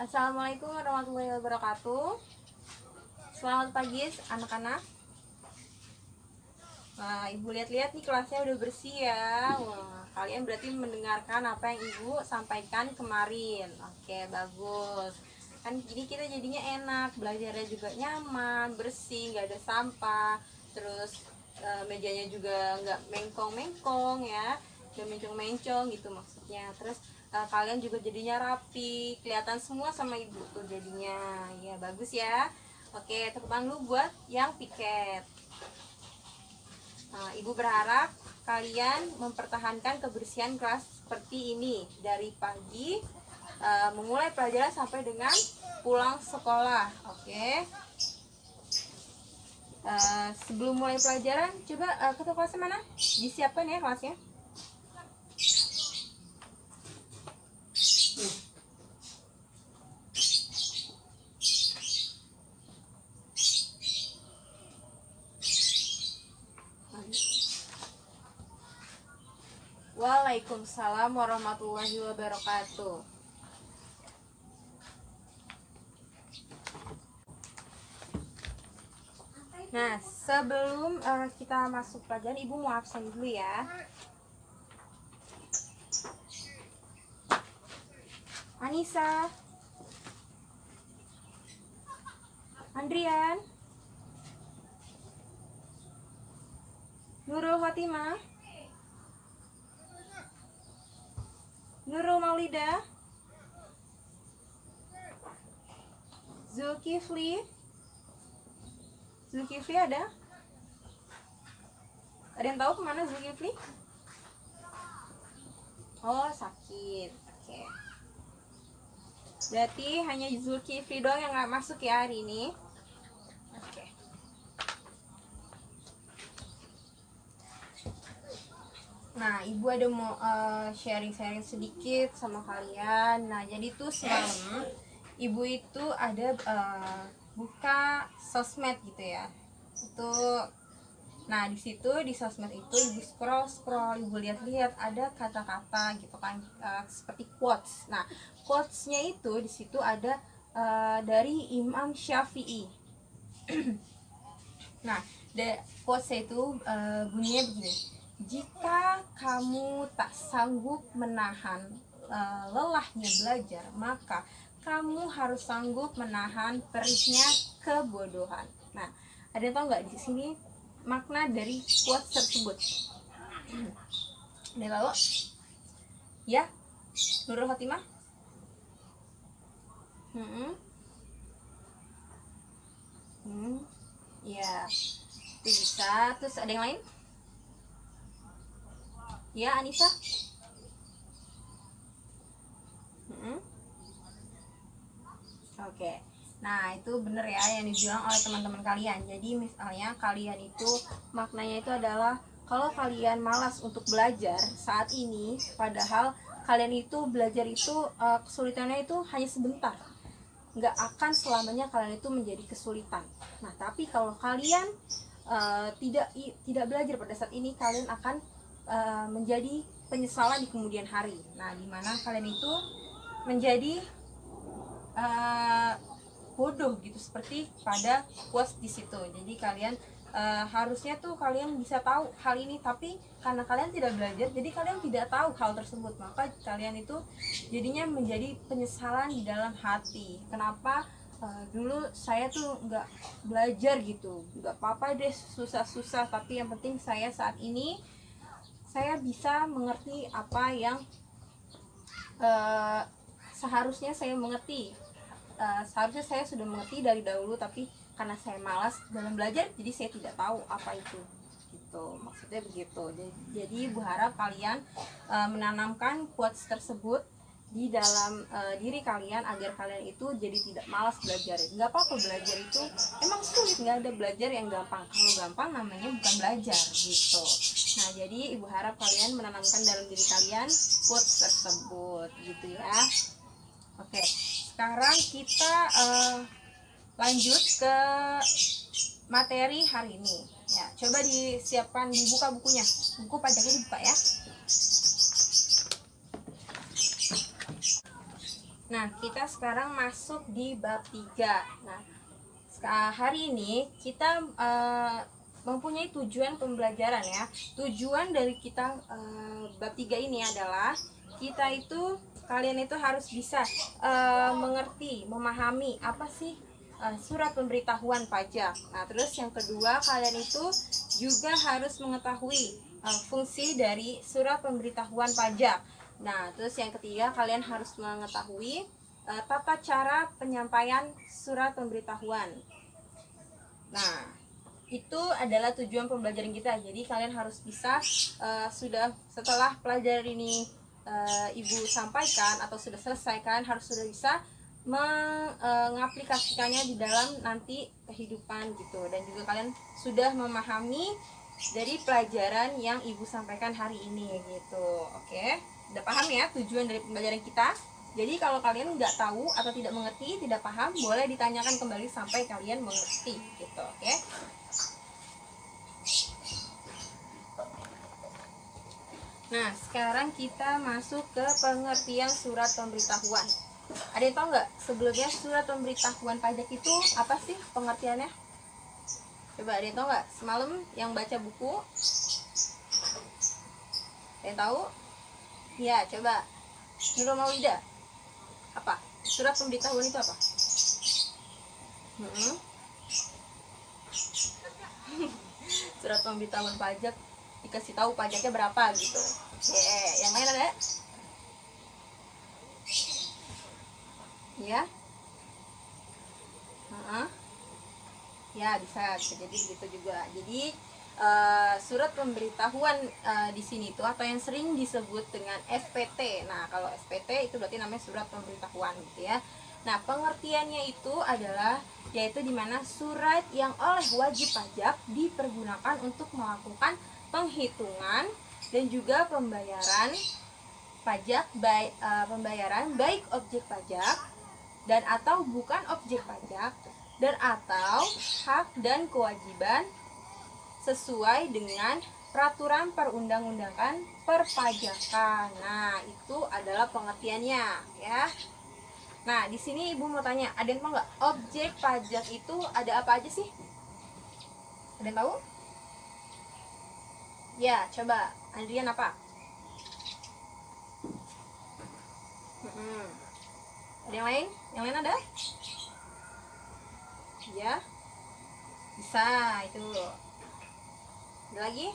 Assalamualaikum warahmatullahi wabarakatuh. Selamat pagi anak-anak. Nah, Ibu lihat-lihat nih kelasnya udah bersih ya. Wah, kalian berarti mendengarkan apa yang Ibu sampaikan kemarin. Oke, bagus. Kan jadi kita jadinya enak, belajarnya juga nyaman, bersih, nggak ada sampah. Terus mejanya juga nggak mengkong-mengkong ya, nggak mencong-mencong gitu maksudnya. Terus kalian juga jadinya rapi, kelihatan semua sama Ibu tuh jadinya. Ya, bagus ya. Oke, tepuk tangan dulu buat yang piket. Nah, Ibu berharap kalian mempertahankan kebersihan kelas seperti ini dari pagi memulai pelajaran sampai dengan pulang sekolah. Oke. Sebelum mulai pelajaran, coba ketua kelasnya mana? Disiapkan ya kelasnya. Waalaikumsalam warahmatullahi wabarakatuh. Nah, sebelum kita masuk pelajaran, Ibu mau absen dulu ya. Anissa, Andrian, Nurul Fatimah, Nurul Maulida, Zulkifli ada? Ada yang tahu kemana Zulkifli? Oh, sakit. Oke. Berarti hanya Zulkifli doang yang nggak masuk ya hari ini. Oke. Nah, Ibu ada mau sharing-sharing sedikit sama kalian. Nah, jadi tuh semalam Ibu itu ada buka sosmed gitu ya. Nah, di situ di sosmed itu Ibu scroll, Ibu lihat-lihat ada kata-kata gitu kan, seperti quotes. Nah, quotesnya itu di situ ada dari Imam Syafi'i. Nah, quotesnya itu bunyinya begini: jika kamu tak sanggup menahan lelahnya belajar, maka kamu harus sanggup menahan perihnya kebodohan. Nah, ada yang tahu nggak di sini makna dari quotes tersebut? Ada tahu? Ya, Nurul Fatimah? Ya, itu bisa. Terus ada yang lain? Ya, Anissa? Oke. Nah, itu bener ya yang dibilang oleh teman-teman kalian. Jadi misalnya kalian itu maknanya itu adalah kalau kalian malas untuk belajar saat ini, padahal kalian itu belajar itu kesulitannya itu hanya sebentar, nggak akan selamanya kalian itu menjadi kesulitan. Nah, tapi kalau kalian tidak belajar pada saat ini, kalian akan menjadi penyesalan di kemudian hari. Nah, dimana kalian itu menjadi bodoh gitu, seperti pada quotes di situ. Jadi kalian harusnya tuh kalian bisa tahu hal ini, tapi karena kalian tidak belajar, jadi kalian tidak tahu hal tersebut, maka kalian itu jadinya menjadi penyesalan di dalam hati. Kenapa dulu saya tuh nggak belajar gitu? Nggak apa-apa deh susah-susah, tapi yang penting saya saat ini saya bisa mengerti apa yang seharusnya saya mengerti. Seharusnya saya sudah mengerti dari dahulu, tapi karena saya malas dalam belajar, jadi saya tidak tahu apa itu. Gitu, maksudnya begitu. Jadi Ibu harap kalian menanamkan quotes tersebut di dalam diri kalian agar kalian itu jadi tidak malas belajar. Nggak apa-apa belajar itu emang sulit, nggak ada belajar yang gampang. Kalau gampang namanya bukan belajar gitu. Nah, jadi Ibu harap kalian menanamkan dalam diri kalian quotes tersebut gitu ya. Oke, sekarang kita lanjut ke materi hari ini. Ya, coba disiapkan, dibuka bukunya. Buku pajaknya dibuka ya. Nah, kita sekarang masuk di bab 3. Nah, hari ini kita mempunyai tujuan pembelajaran ya. Tujuan dari kita bab 3 ini adalah kalian itu harus bisa mengerti, memahami apa sih surat pemberitahuan pajak. Nah, terus yang kedua, kalian itu juga harus mengetahui fungsi dari surat pemberitahuan pajak. Nah, terus yang ketiga, kalian harus mengetahui tata cara penyampaian surat pemberitahuan. Nah, itu adalah tujuan pembelajaran kita. Jadi kalian harus bisa sudah setelah pelajaran ini Ibu sampaikan atau sudah selesai, kalian harus sudah bisa mengaplikasikannya di dalam nanti kehidupan gitu. Dan juga kalian sudah memahami dari pelajaran yang Ibu sampaikan hari ini gitu. Oke, udah paham ya tujuan dari pembelajaran kita? Jadi kalau kalian nggak tahu atau tidak mengerti, tidak paham, boleh ditanyakan kembali sampai kalian mengerti gitu. Oke. Nah, sekarang kita masuk ke pengertian surat pemberitahuan. Ada yang tahu nggak sebelumnya surat pemberitahuan pajak itu apa sih pengertiannya? Coba ada yang tahu nggak? Semalam yang baca buku, ada yang tahu? Ya, coba. Nurul Maulida. Apa? Surat pemberitahuan itu apa? Surat pemberitahuan pajak, dikasih tahu pajaknya berapa gitu. Yang lain ada? Ya? Ya, bisa jadi begitu juga. Jadi surat pemberitahuan di sini itu atau yang sering disebut dengan SPT. Nah, kalau SPT itu berarti namanya surat pemberitahuan gitu ya. Nah, pengertiannya itu adalah yaitu dimana surat yang oleh wajib pajak dipergunakan untuk melakukan penghitungan dan juga pembayaran pajak baik objek pajak dan atau bukan objek pajak dan atau hak dan kewajiban sesuai dengan peraturan perundang-undangan perpajakan. Nah, itu adalah pengertiannya ya. Nah, di sini Ibu mau tanya, ada yang tahu nggak objek pajak itu ada apa aja sih? Ada yang tahu? Ya, coba Andrian apa? Ada yang lain? Yang lain ada? Ya, bisa itu. Ada lagi?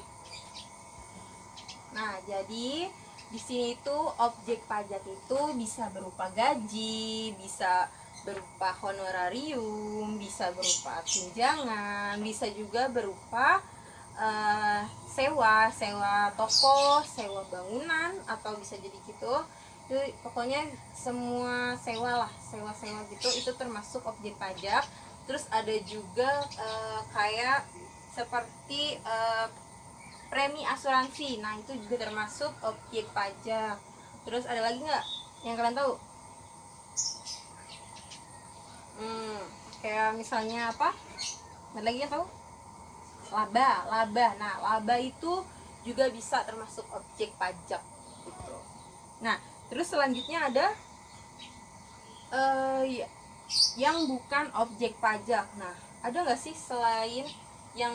Nah, jadi di sini itu objek pajak itu bisa berupa gaji, bisa berupa honorarium, bisa berupa tunjangan, bisa juga berupa sewa toko, sewa bangunan, atau bisa jadi gitu. Itu pokoknya semua sewa gitu itu termasuk objek pajak. Terus ada juga kayak seperti premi asuransi. Nah, itu juga termasuk objek pajak. Terus ada lagi nggak yang kalian tahu? Kayak misalnya apa? Ada lagi yang tahu? Laba. Nah, laba itu juga bisa termasuk objek pajak gitu. Nah, terus selanjutnya ada yang bukan objek pajak. Nah, ada nggak sih selain yang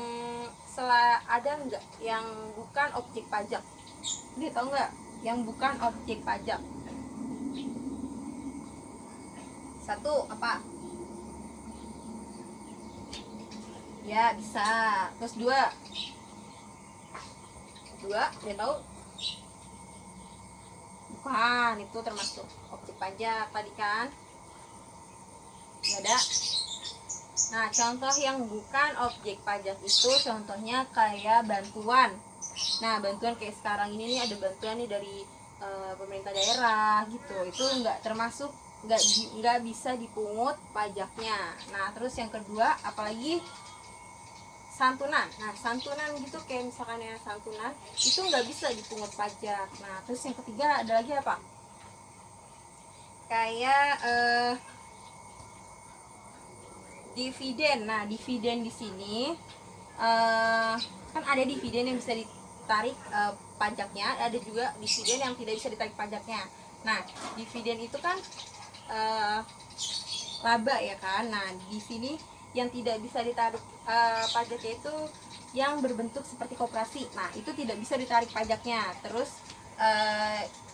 ada nggak yang bukan objek pajak? Dia tahu nggak yang bukan objek pajak? Satu apa? Ya, bisa. Terus dua, dia tahu? Bukan, itu termasuk objek pajak tadi kan? Ya ada. Nah, contoh yang bukan objek pajak itu contohnya kayak bantuan. Nah, bantuan kayak sekarang ini nih ada bantuan nih dari pemerintah daerah gitu. Itu nggak termasuk, nggak bisa dipungut pajaknya. Nah, terus yang kedua apalagi santunan. Nah, santunan gitu kayak misalkan ya santunan itu nggak bisa dipungut pajak. Nah, terus yang ketiga ada lagi apa? Kayak dividen. Nah, dividen di sini kan ada dividen yang bisa ditarik pajaknya, ada juga dividen yang tidak bisa ditarik pajaknya. Nah, dividen itu kan laba ya kan. Nah, di sini yang tidak bisa ditarik pajaknya itu yang berbentuk seperti koperasi. Nah, itu tidak bisa ditarik pajaknya. Terus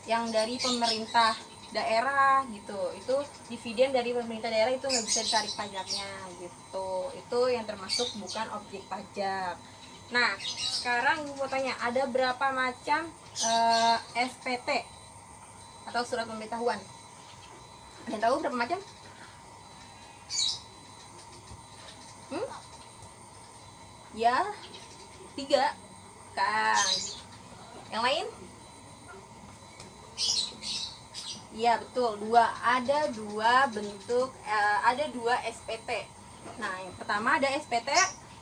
yang dari pemerintah daerah gitu, itu dividen dari pemerintah daerah itu nggak bisa ditarik pajaknya gitu. Itu yang termasuk bukan objek pajak. Nah, sekarang mau tanya, ada berapa macam SPT atau surat pemberitahuan? Ada yang tahu berapa macam? Ya, 3 kan. Yang lain? Iya betul, 2. Ada 2 bentuk, ada 2 SPT. Nah, yang pertama ada SPT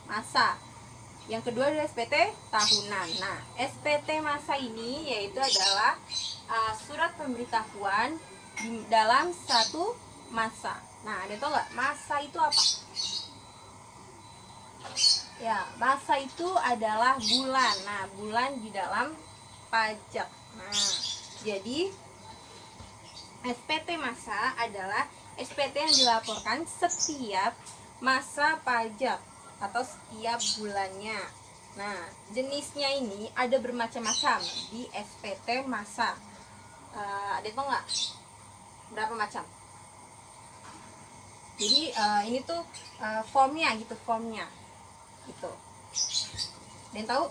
masa, yang kedua ada SPT tahunan. Nah, SPT masa ini yaitu adalah surat pemberitahuan di dalam satu masa. Nah, ada tau nggak masa itu apa? Ya, masa itu adalah bulan. Nah, bulan di dalam pajak. Nah, jadi SPT masa adalah SPT yang dilaporkan setiap masa pajak atau setiap bulannya. Nah, jenisnya ini ada bermacam-macam di SPT masa. Ada tau nggak berapa macam? Jadi ini tuh formnya gitu, formnya gitu. Dan tahu?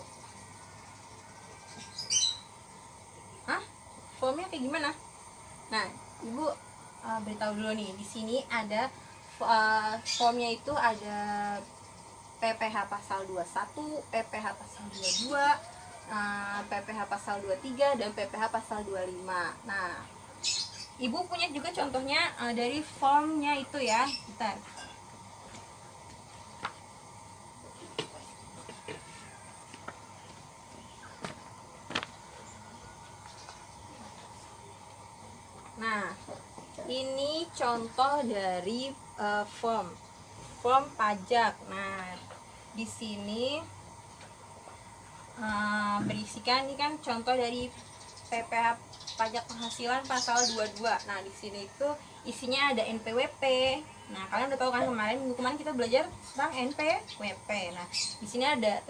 Hah? Formnya kayak gimana? Nah, Ibu beritahu dulu nih. Di sini ada formnya itu ada PPh pasal 21, PPh pasal 22, PPh pasal 23 dan PPh pasal 25. Nah, Ibu punya juga contohnya dari formnya itu ya. Bentar. Nah, ini contoh dari form pajak. Nah, di sini berisikan ini kan contoh dari PPh pajak penghasilan pasal 22. Nah, di sini itu isinya ada NPWP. Nah, kalian udah tahu kan minggu kemarin kita belajar tentang NPWP. Nah, di sini ada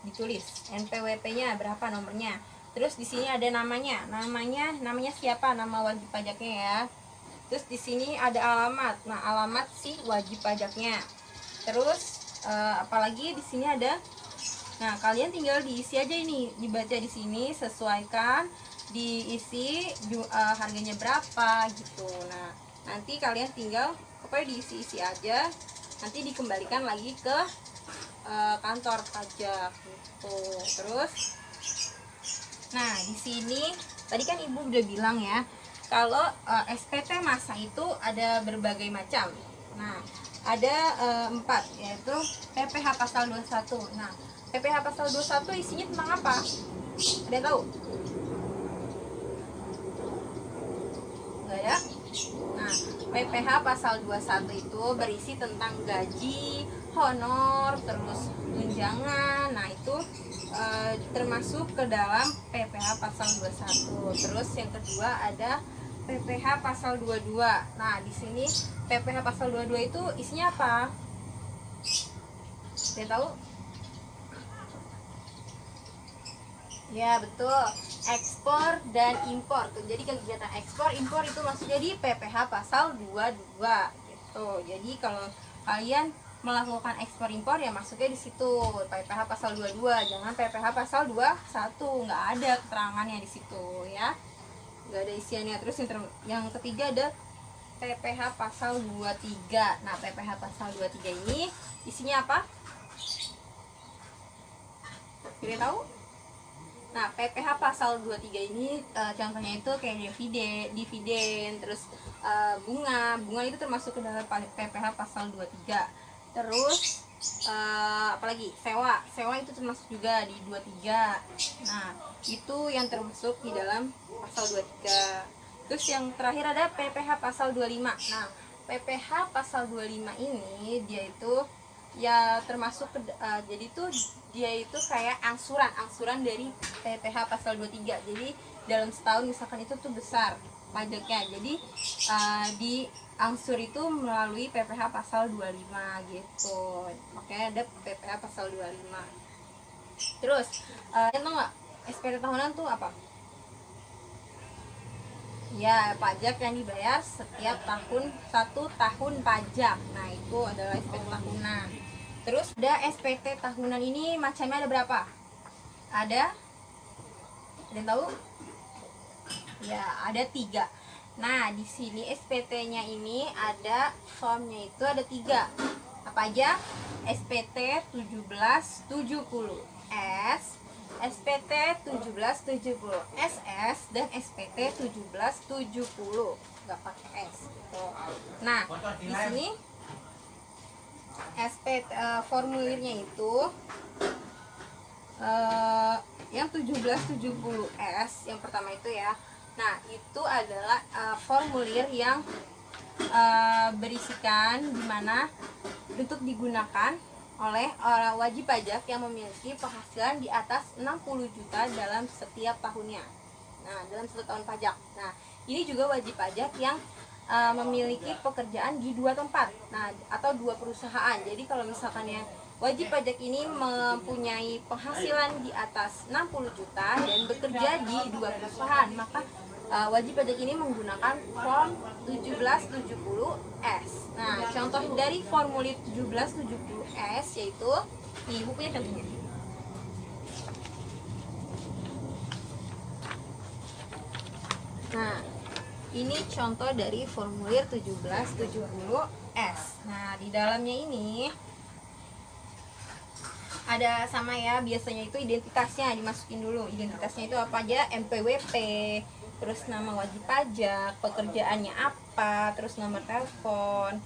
ditulis NPWP-nya berapa nomornya. Terus di sini ada namanya siapa, nama wajib pajaknya ya. Terus di sini ada alamat. Nah, alamat si wajib pajaknya. Terus apalagi di sini ada. Nah, kalian tinggal diisi aja ini, dibaca di sini, sesuaikan, diisi harganya berapa gitu. Nah, nanti kalian tinggal pokoknya diisi-isi aja. Nanti dikembalikan lagi ke kantor pajak gitu. Terus nah, di sini tadi kan Ibu udah bilang ya, kalau SPT masa itu ada berbagai macam. Nah, ada 4, yaitu PPh pasal 21. Nah, PPh pasal 21 isinya tentang apa? Ada yang tahu? Enggak ya? Nah, PPh pasal 21 itu berisi tentang gaji, honor, terus tunjangan. Nah, itu termasuk ke dalam PPh pasal 21. Terus yang kedua ada PPh pasal 22. Nah, di sini PPh pasal 22 itu isinya apa? Saya tahu? Ya, betul. Ekspor dan impor. Jadi kegiatan ekspor impor itu masuk jadi PPh pasal 22 gitu. Jadi kalau kalian melakukan ekspor impor ya masuknya di situ PPh pasal 22, jangan PPh pasal 21, nggak ada keterangannya di situ ya, nggak ada isiannya. Terus yang ketiga ada PPh pasal 23. Nah, PPh pasal 23 ini isinya apa? Kira tahu? Nah, PPh pasal 23 ini contohnya itu kayak dividen, terus bunga itu termasuk ke dalam PPh pasal 23. Terus apalagi sewa itu termasuk juga di 23. Nah, itu yang termasuk di dalam pasal 23. Terus yang terakhir ada PPh pasal 25. Nah, PPh pasal 25 ini dia itu ya termasuk jadi tuh dia itu kayak angsuran dari PPh pasal 23. Jadi dalam setahun misalkan itu tuh besar. pajaknya. Jadi diangsur itu melalui PPh pasal 25 gitu. Oke, ada PPh pasal 25. Terus tahu nggak SPT tahunan tuh apa? Ya, pajak yang dibayar setiap tahun, 1 tahun pajak. Nah, itu adalah SPT tahunan. Terus ada SPT tahunan ini macamnya ada berapa? Ada yang tahu? Ya, ada 3. Nah, di sini SPT-nya ini ada formnya itu ada 3. Apa aja? SPT 1770 S, SPT 1770 SS, dan SPT 1770. Nggak pakai S gitu. Nah, di sini SPT formulirnya itu yang 1770S yang pertama itu ya. Nah, itu adalah formulir yang berisikan dimana untuk digunakan oleh orang wajib pajak yang memiliki penghasilan di atas 60 juta dalam setiap tahunnya. Nah, dalam 1 tahun pajak. Nah, ini juga wajib pajak yang memiliki pekerjaan di 2 tempat, nah atau 2 perusahaan. Jadi kalau misalkan yang wajib pajak ini mempunyai penghasilan di atas 60 juta dan bekerja di 2 perusahaan, maka wajib pajak ini menggunakan form 1770S. Nah, contoh dari formulir 1770S yaitu di bukunya contohnya. Nah, ini contoh dari formulir 1770S. Nah, di dalamnya ini ada sama ya, biasanya itu identitasnya dimasukin dulu. Identitasnya itu apa aja? NPWP, terus nama wajib pajak, pekerjaannya apa, terus nomor telepon.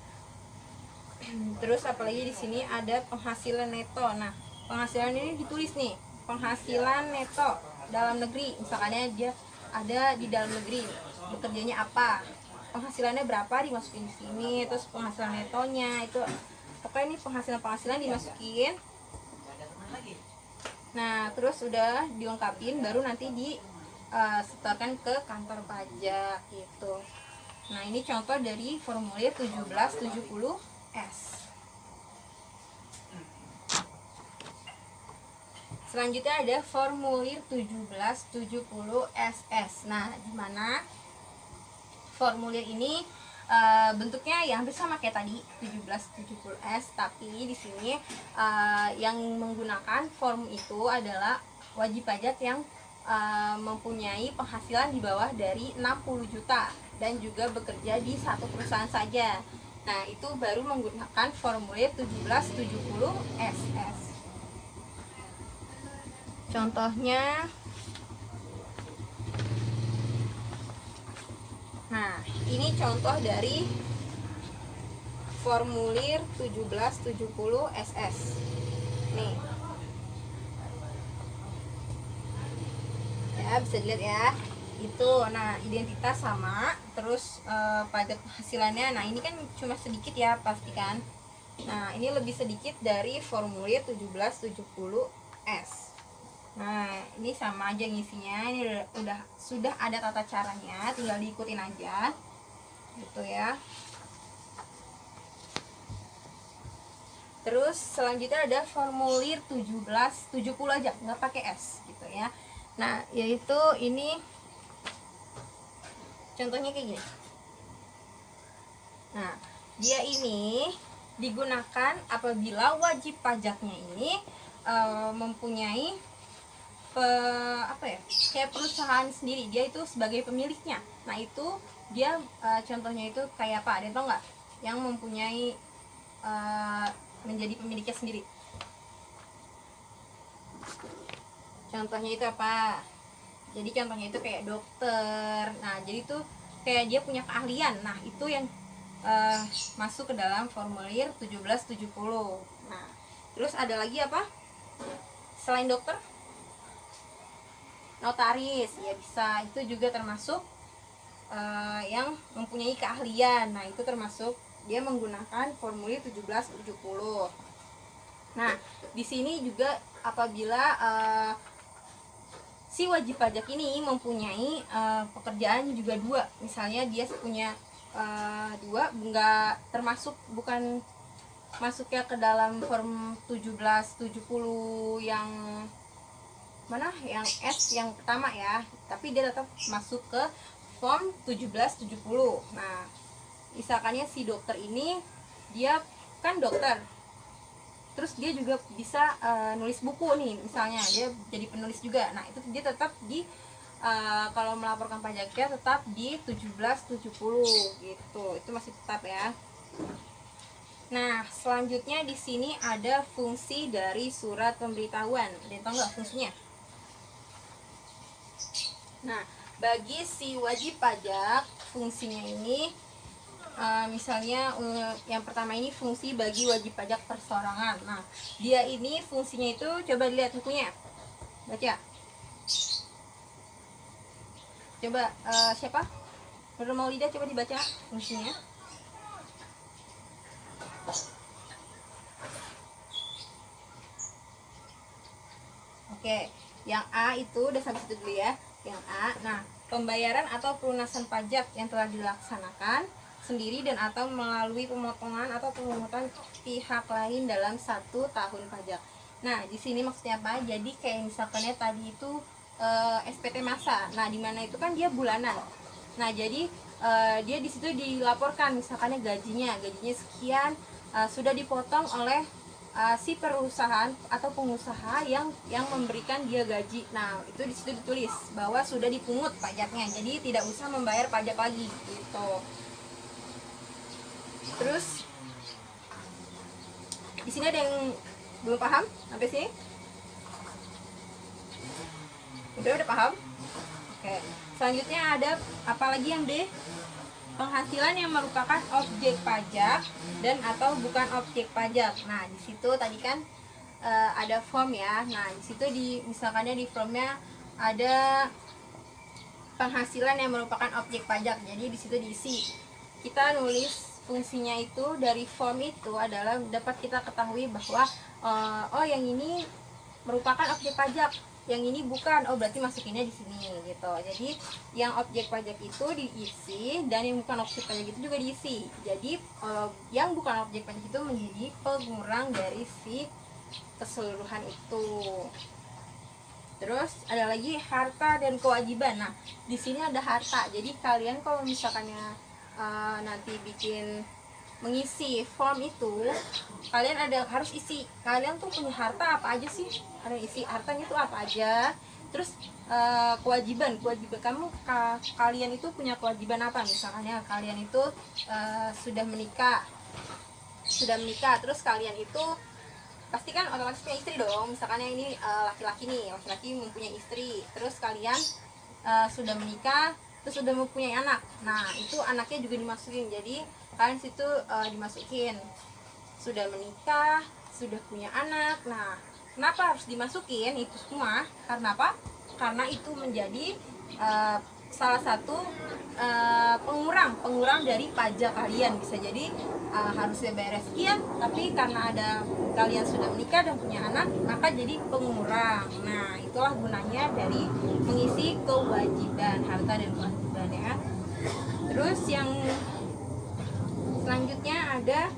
Terus apalagi di sini ada penghasilan neto. Nah, penghasilan ini ditulis nih, penghasilan neto dalam negeri. Misalkannya dia ada di dalam negeri, bekerjanya apa, penghasilannya berapa, dimasukin di sini. Terus penghasilan netonya itu pokoknya ini penghasilan dimasukin. Nah, terus udah dilengkapin baru nanti disetorkan ke kantor pajak gitu. Nah, ini contoh dari formulir 1770S. Selanjutnya ada formulir 1770SS. Nah, di mana formulir ini bentuknya ya hampir sama kayak tadi 1770S, tapi di sini yang menggunakan form itu adalah wajib pajak yang mempunyai penghasilan di bawah dari 60 juta dan juga bekerja di 1 perusahaan saja. Nah, itu baru menggunakan formulir 1770SS. Contohnya, nah ini contoh dari formulir 1770 SS nih ya, bisa dilihat ya itu. Nah, identitas sama, terus pajak penghasilannya, nah ini kan cuma sedikit ya pastikan. Nah, ini lebih sedikit dari formulir 1770S. Nah, ini sama aja ngisinya. Ini sudah ada tata caranya, tinggal diikutin aja gitu ya. Terus selanjutnya ada formulir 1770 aja, nggak pakai S gitu ya. Nah, yaitu ini contohnya kayak gini. Nah, dia ini digunakan apabila wajib pajaknya ini mempunyai kayak perusahaan sendiri, dia itu sebagai pemiliknya. Nah, itu dia contohnya itu kayak apa, ada tau nggak yang mempunyai menjadi pemiliknya sendiri? Contohnya itu apa? Jadi contohnya itu kayak dokter. Nah, jadi itu kayak dia punya keahlian. Nah, itu yang masuk ke dalam formulir 1770. Nah, terus ada lagi apa selain dokter? Notaris ya bisa, itu juga termasuk yang mempunyai keahlian. Nah, itu termasuk dia menggunakan formulir 1770. Nah, di sini juga apabila si wajib pajak ini mempunyai pekerjaan juga dua. Misalnya dia punya dua, nggak termasuk, bukan masuknya ke dalam form 1770 yang mana, yang S yang pertama ya, tapi dia tetap masuk ke form 1770. Nah, misalkannya si dokter ini dia kan dokter, terus dia juga bisa nulis buku nih, misalnya dia jadi penulis juga. Nah, itu dia tetap di kalau melaporkan pajaknya tetap di 1770 gitu. Itu masih tetap ya. Nah, selanjutnya di sini ada fungsi dari surat pemberitahuan. Ada yang tahu nggak fungsinya? Nah, bagi si wajib pajak, fungsinya ini misalnya yang pertama ini fungsi bagi wajib pajak perseorangan. Nah, dia ini fungsinya itu, coba lihat bukunya, baca. Coba siapa? Nurul Maulidah, coba dibaca fungsinya. Oke, yang A itu udah sampai situ dulu ya. Yang A, nah, pembayaran atau pelunasan pajak yang telah dilaksanakan sendiri dan atau melalui pemotongan atau pemungutan pihak lain dalam 1 tahun pajak. Nah, di sini maksudnya apa? Jadi kayak misalkannya tadi itu SPT masa. Nah, di mana itu kan dia bulanan. Nah, jadi dia di situ dilaporkan misalkannya gajinya sekian, sudah dipotong oleh si perusahaan atau pengusaha yang memberikan dia gaji. Nah, itu di situ ditulis bahwa sudah dipungut pajaknya. Jadi tidak usah membayar pajak lagi gitu. Terus di sini ada yang belum paham sampai sini? Udah paham? Oke. Selanjutnya ada apalagi yang D? Penghasilan yang merupakan objek pajak dan atau bukan objek pajak. Nah, di situ tadi kan ada form ya. Nah, di situ misalkannya di formnya ada penghasilan yang merupakan objek pajak. Jadi di situ diisi. Kita nulis fungsinya itu dari form itu adalah dapat kita ketahui bahwa oh yang ini merupakan objek pajak, yang ini bukan, oh berarti masukinnya di sini gitu. Jadi yang objek pajak itu diisi dan yang bukan objek pajak itu juga diisi. Jadi yang bukan objek pajak itu menjadi pengurang dari si keseluruhan itu. Terus ada lagi harta dan kewajiban. Nah, di sini ada harta. Jadi kalian kalau misalkannya nanti mengisi form itu, kalian harus isi kalian tuh punya harta apa aja sih, kalian isi hartanya tuh apa aja. Terus kewajiban kalian itu punya kewajiban apa, misalnya kalian itu sudah menikah, terus kalian itu pasti kan otomatis punya istri dong. Misalkan ini laki-laki mempunyai istri, terus kalian sudah menikah, terus sudah mempunyai anak. Nah, itu anaknya juga dimasukin. Jadi kalian situ dimasukin sudah menikah, sudah punya anak. Nah, kenapa harus dimasukin itu semua? Karena apa? Karena itu menjadi salah satu pengurang dari pajak kalian. Bisa jadi harusnya bayar sekian, tapi karena kalian sudah menikah dan punya anak, maka jadi pengurang. Nah, itulah gunanya dari mengisi kewajiban, harta dan kewajiban ya. Terus yang selanjutnya ada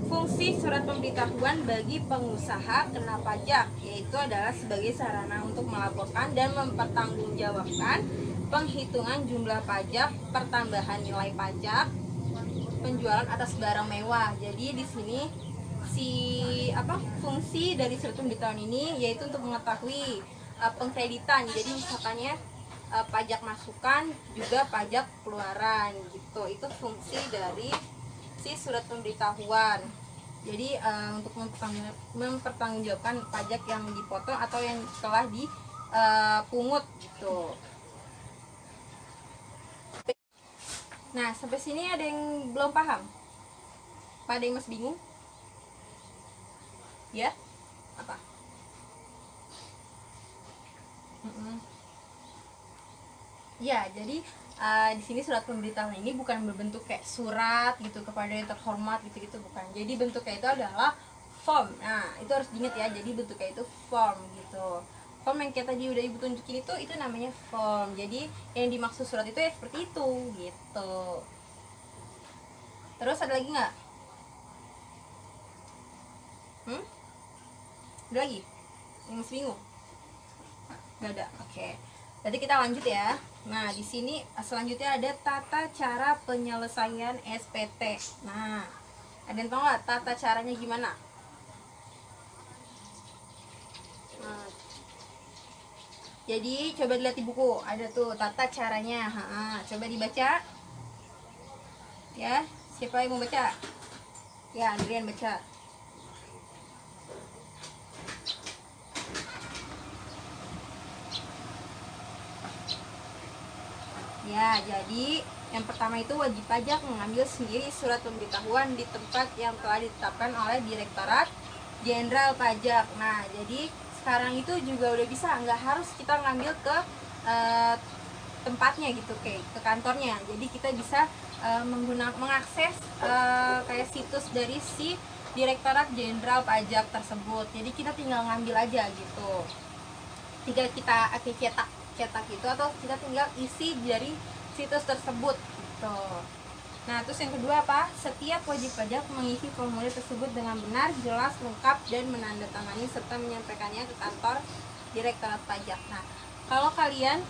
fungsi surat pemberitahuan bagi pengusaha kena pajak, yaitu adalah sebagai sarana untuk melaporkan dan mempertanggungjawabkan penghitungan jumlah pajak, pertambahan nilai pajak, penjualan atas barang mewah. Jadi di sini fungsi dari surat pemberitahuan ini yaitu untuk mengetahui pengkreditan. Jadi misalkannya pajak masukan juga pajak keluaran gitu. Itu fungsi dari si surat pemberitahuan. Jadi untuk mempertanggungjawabkan pajak yang dipotong atau yang telah dipungut gitu. Nah, sampai sini ada yang belum paham? Ada yang masih bingung? Ya? Apa? Ya, jadi di sini surat pemberitahuan ini bukan berbentuk kayak surat gitu kepada yang terhormat gitu bukan. Jadi bentuknya itu adalah form. Nah, itu harus diingat ya. Jadi bentuknya itu form gitu. Form yang kayak tadi udah ibu tunjukin itu namanya form. Jadi yang dimaksud surat itu ya seperti itu gitu. Terus ada lagi nggak? Ada lagi yang masih bingung? Nggak ada. Oke. Jadi kita lanjut ya. Nah, di sini selanjutnya ada tata cara penyelesaian SPT. Nah, ada yang tahu nggak tata caranya gimana? Nah, jadi coba dilihat di buku, ada tuh tata caranya. Coba dibaca. Ya, siapa yang mau baca? Ya, Andrian baca. Ya, jadi yang pertama itu wajib pajak mengambil sendiri surat pemberitahuan di tempat yang telah ditetapkan oleh Direktorat Jenderal Pajak. Nah, jadi sekarang itu juga udah bisa, nggak harus kita ngambil ke tempatnya gitu, kayak ke kantornya. Jadi kita bisa mengakses kayak situs dari si Direktorat Jenderal Pajak tersebut. Jadi kita tinggal ngambil aja gitu. Tinggal kita cetak gitu, atau kita tinggal isi dari situs tersebut gitu. Nah, terus yang kedua apa? Setiap wajib pajak mengisi formulir tersebut dengan benar, jelas, lengkap, dan menandatangani serta menyampaikannya ke kantor Direktorat Pajak. Nah, kalau kalian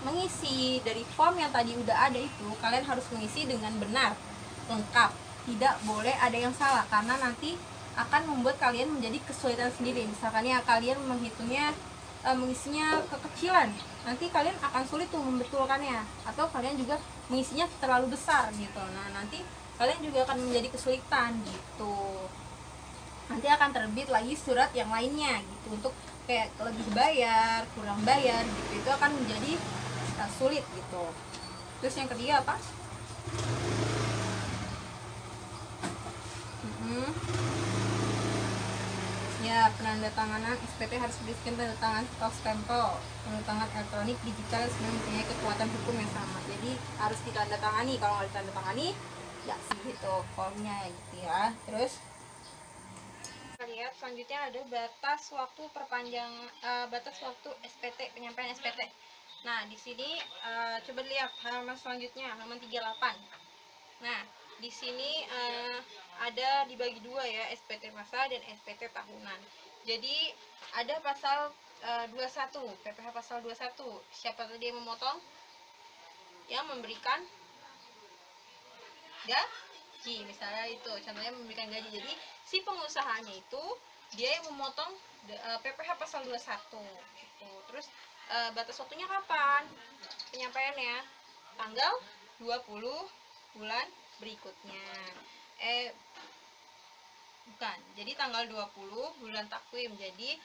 mengisi dari form yang tadi udah ada itu, kalian harus mengisi dengan benar, lengkap, tidak boleh ada yang salah, karena nanti akan membuat kalian menjadi kesulitan sendiri. Misalkan ya kalian menghitungnya mengisinya kekecilan, nanti kalian akan sulit tuh membetulkannya, atau kalian juga mengisinya terlalu besar gitu. Nah, nanti kalian juga akan menjadi kesulitan gitu. Nanti akan terbit lagi surat yang lainnya gitu, untuk kayak lebih bayar, kurang bayar gitu, itu akan menjadi sulit gitu. Terus yang ketiga apa? Ya, penandatanganan SPT harus berisikan tanda tangan atau stempel. Tanda tangan elektronik digital sebenarnya mempunyai kekuatan hukum yang sama. Jadi harus ditandatangani. Kalau nggak ditandatangani, ya sih gitu formnya gitu ya. Terus kita lihat selanjutnya ada batas waktu perpanjang batas waktu SPT, penyampaian SPT. Nah, di sini coba lihat halaman selanjutnya, halaman 38. Nah, di sini ada dibagi dua ya, SPT masa dan SPT tahunan. Jadi ada pasal 21, PPh pasal 21. Siapa tadi yang memotong? Yang memberikan gaji, misalnya itu contohnya memberikan gaji. Jadi si pengusahanya itu dia yang memotong PPh pasal 21 gitu. Terus batas waktunya kapan penyampaiannya? Tanggal 20 bulan berikutnya. Bukan, jadi tanggal 20 bulan takwim. Jadi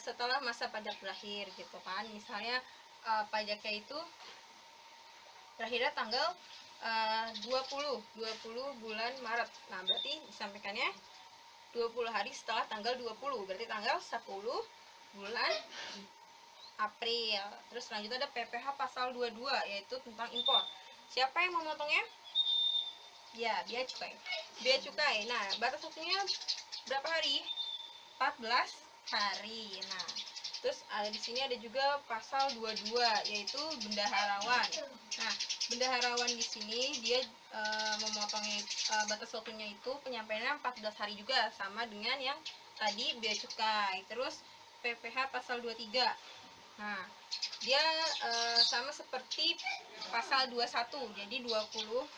setelah masa pajak berakhir gitu kan. Misalnya pajaknya itu berakhirnya tanggal 20 bulan Maret. Nah, berarti disampaikannya 20 hari setelah tanggal 20, berarti tanggal 10 bulan April. Terus selanjutnya ada PPh pasal 22, yaitu tentang impor. Siapa yang memotongnya? Ya, bea cukai. Bea cukai. Nah, batas waktunya berapa hari? 14 hari. Nah, terus ada di sini ada juga pasal 22, yaitu bendaharawan. Nah, bendaharawan di sini dia memotongnya batas waktunya itu penyampaiannya 14 hari juga, sama dengan yang tadi bea cukai. Terus PPh pasal 23. Nah, dia sama seperti pasal 21, jadi 20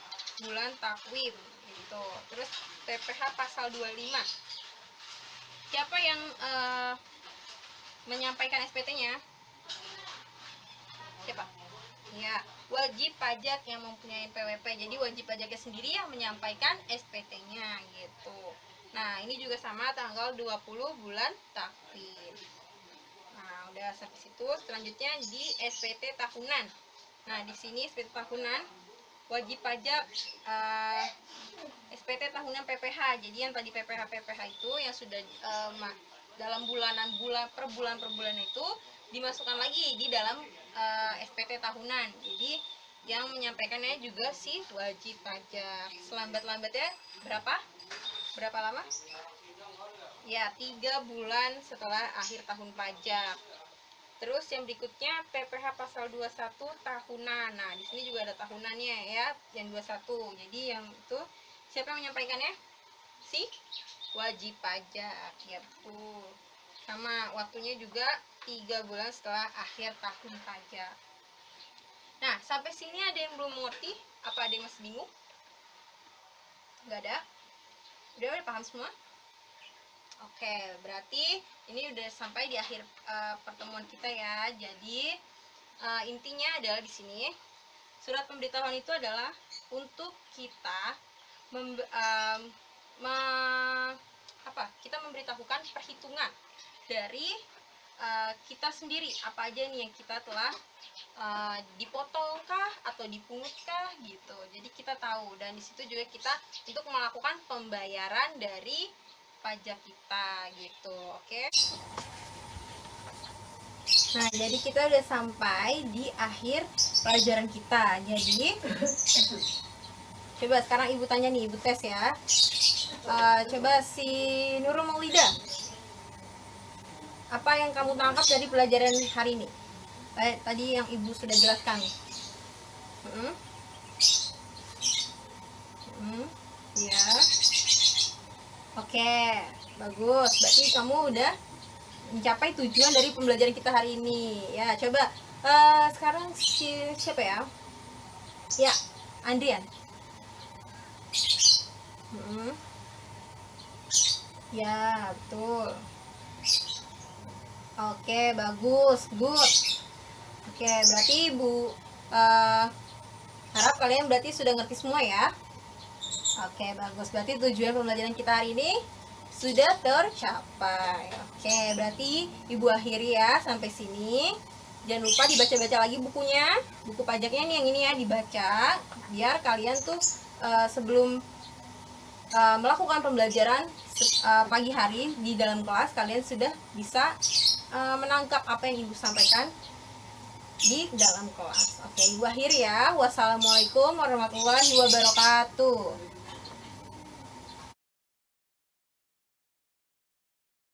bulan takwim gitu. Terus PPh pasal 25. Siapa yang menyampaikan SPT-nya? Siapa? Ya, wajib pajak yang mempunyai PWP. Jadi wajib pajaknya sendiri yang menyampaikan SPT-nya gitu. Nah, ini juga sama tanggal 20 bulan takwim. Nah, udah sampai situ. Selanjutnya di SPT tahunan. Nah, di sini SPT tahunan wajib pajak SPT tahunan PPh. Jadi yang tadi PPh itu yang sudah dalam bulan per bulan itu dimasukkan lagi di dalam SPT tahunan. Jadi yang menyampaikannya juga si wajib pajak. Selambat-lambatnya berapa lama? Ya, 3 bulan setelah akhir tahun pajak. Terus yang berikutnya PPh pasal 21 tahunan. Nah, di sini juga ada tahunannya ya, yang 21. Jadi yang itu siapa yang menyampaikannya? Si wajib pajak. Ya, betul. Sama waktunya juga 3 bulan setelah akhir tahun pajak. Nah, sampai sini ada yang belum mengerti? Apa ada yang masih bingung? Enggak ada? Udah paham semua? Oke, berarti ini udah sampai di akhir pertemuan kita ya. Jadi intinya adalah di sini surat pemberitahuan itu adalah untuk kita kita memberitahukan perhitungan dari kita sendiri, apa aja nih yang kita telah dipotongkah atau dipungutkah gitu. Jadi kita tahu, dan di situ juga kita untuk melakukan pembayaran dari pajak kita gitu. Oke. Nah, jadi kita udah sampai di akhir pelajaran kita. Jadi coba sekarang ibu tanya nih, ibu tes ya. Coba si Nurul Maulida, apa yang kamu tangkap dari pelajaran hari ini? Tadi yang ibu sudah jelaskan. Ya. Oke, bagus. Berarti kamu udah mencapai tujuan dari pembelajaran kita hari ini. Ya, coba sekarang siapa ya? Ya, Andrian. Ya, betul. Oke, bagus, good. Oke, berarti ibu harap kalian berarti sudah ngerti semua ya. Oke, bagus. Berarti tujuan pembelajaran kita hari ini sudah tercapai. Oke, berarti ibu akhiri ya sampai sini. Jangan lupa dibaca-baca lagi bukunya, buku pajaknya nih yang ini ya, dibaca biar kalian tuh sebelum melakukan pembelajaran pagi hari di dalam kelas, kalian sudah bisa menangkap apa yang ibu sampaikan di dalam kelas. Oke, ibu akhiri ya. Wassalamualaikum warahmatullahi wabarakatuh.